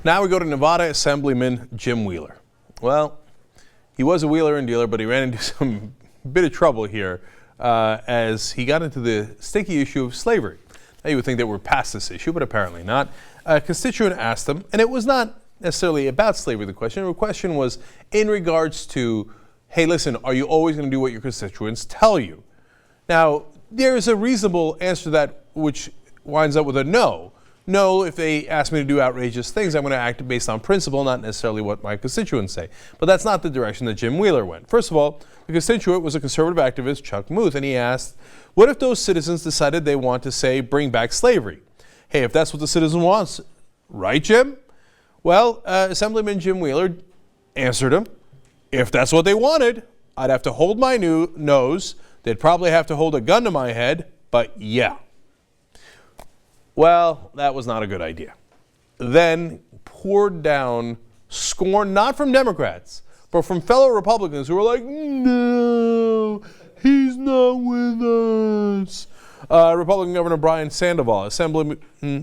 Now we go to Nevada Assemblyman Jim Wheeler. Well, he was a wheeler and dealer, but he ran into some bit of trouble here as he got into the sticky issue of slavery. Now you would think that we're past this issue, but apparently not. A constituent asked him, and it was not necessarily about slavery, the question was in regards to, hey, listen, are you always going to do what your constituents tell you? Now, there's a reasonable answer to that which winds up with a no. No, if they ask me to do outrageous things, I'm going to act based on principle, not necessarily what my constituents say. But that's not the direction that Jim Wheeler went. First of all, the constituent was a conservative activist, Chuck Muth, and he asked, what if those citizens decided they want to, say, bring back slavery? Hey, if that's what the citizen wants, right, Jim? Well, Assemblyman Jim Wheeler answered him, if that's what they wanted, I'd have to hold my nose. They'd probably have to hold a gun to my head, but yeah. Well, that was not a good idea. Then poured down scorn, not from Democrats, but from fellow Republicans who were like, no, he's not with us. Republican Governor Brian Sandoval, Assemblyman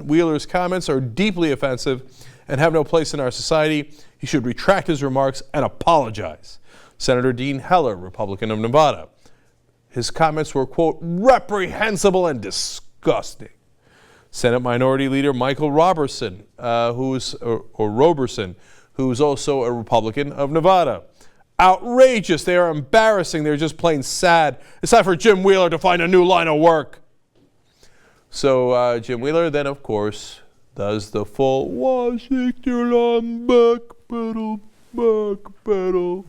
Wheeler's comments are deeply offensive and have no place in our society. He should retract his remarks and apologize. Senator Dean Heller, Republican of Nevada, his comments were, quote, reprehensible and disgusting. Senate Minority Leader Michael Roberson, Roberson, who's also a Republican of Nevada. Outrageous. They are embarrassing. They're just plain sad. It's time for Jim Wheeler to find a new line of work. So Jim Wheeler then, of course, does the full Washington on back pedal, back pedal.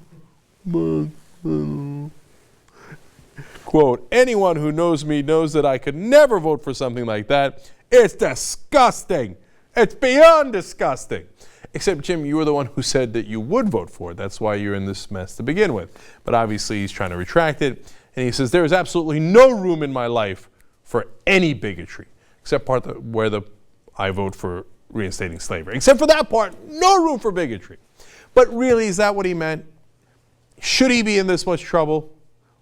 Quote, anyone who knows me knows that I could never vote for something like that. It's disgusting. It's beyond disgusting. Except, Jim, you were the one who said that you would vote for it. That's why you're in this mess to begin with. But obviously he's trying to retract it. And he says, there is absolutely no room in my life for any bigotry, except where I vote for reinstating slavery. Except for that part, no room for bigotry. But really, is that what he meant? Should he be in this much trouble?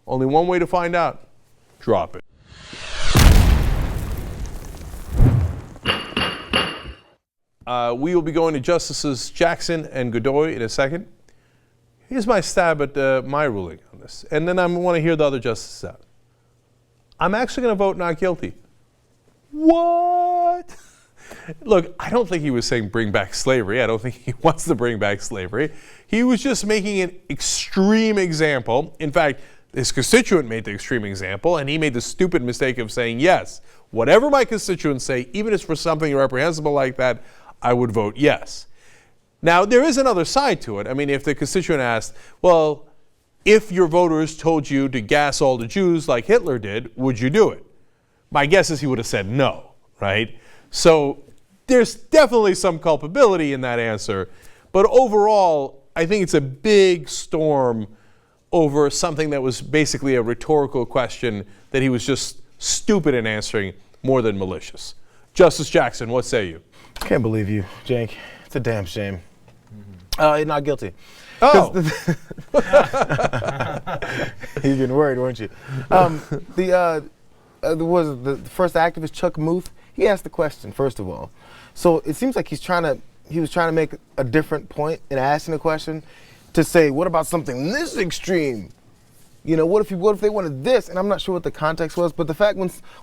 Only one way to find out. Drop it. We will be going to Justices Jackson and Godoy in a second. Here's my stab at my ruling on this. And then I want to hear the other justices out. I'm actually going to vote not guilty. What? Look, I don't think he was saying bring back slavery. I don't think he wants to bring back slavery. He was just making an extreme example. In fact, his constituent made the extreme example, and he made the stupid mistake of saying, yes, whatever my constituents say, even if it's for something reprehensible like that, I would vote yes. Now, there is another side to it. I mean, if the constituent asked, well, if your voters told you to gas all the Jews like Hitler did, would you do it? My guess is he would have said no, right? So there's definitely some culpability in that answer. But overall, I think it's a big storm over something that was basically a rhetorical question that he was just stupid in answering more than malicious. Justice Jackson, what say you? I can't believe you, Cenk. It's a damn shame. You're not guilty. Oh. You're getting worried, weren't you? The first activist, Chuck Muth, he asked the question, first of all. So it seems like he was trying to make a different point in asking the question to say, what about something this extreme? You know, what if they wanted this? And I'm not sure what the context was, but the fact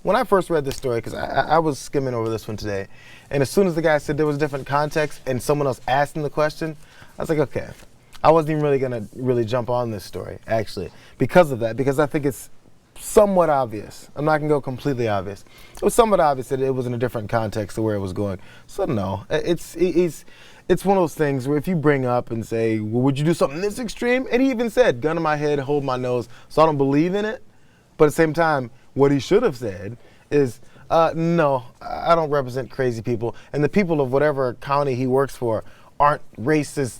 when I first read this story, because I was skimming over this one today, and as soon as the guy said there was a different context and someone else asked him the question, I was like, okay. I wasn't even really going to jump on this story, actually, because of that, because I think it's somewhat obvious. I'm not going to go completely obvious. It was somewhat obvious that it was in a different context to where it was going. So no, it's one of those things where if you bring up and say, well, would you do something this extreme? And he even said, gun to my head, hold my nose. So I don't believe in it. But at the same time, what he should have said is, no, I don't represent crazy people. And the people of whatever county he works for aren't racist.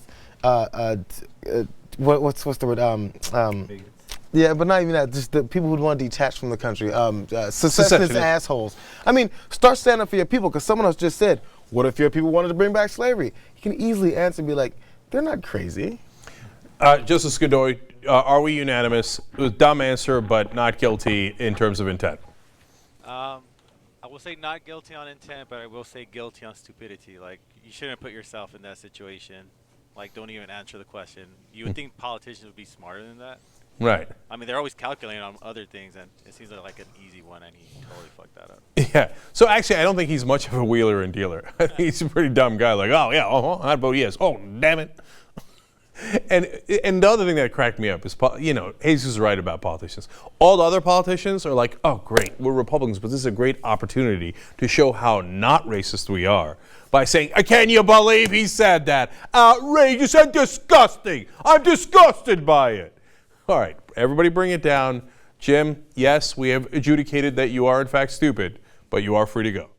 What's the word? Yeah, but not even that. Just the people who want to detach from the country. Secessionist assholes. I mean, start standing up for your people, because someone else just said, what if your people wanted to bring back slavery? You can easily answer and be like, they're not crazy. Justice Godoy, are we unanimous? It was a dumb answer, but not guilty in terms of intent. I will say not guilty on intent, but I will say guilty on stupidity. Like, you shouldn't put yourself in that situation. Like, don't even answer the question. You would think politicians would be smarter than that. Right. I mean, they're always calculating on other things, and it seems like an easy one, and he totally fucked that up. Yeah. So actually, I don't think he's much of a wheeler and dealer. I think he's a pretty dumb guy. Like, oh yeah, I'd vote yes. Oh damn it. And the other thing that cracked me up is, Jesus is right about politicians. All the other politicians are like, oh great, we're Republicans, but this is a great opportunity to show how not racist we are by saying, can you believe he said that? Outrageous and disgusting. I'm disgusted by it. All right, everybody bring it down. Jim, yes, we have adjudicated that you are in fact stupid, but you are free to go.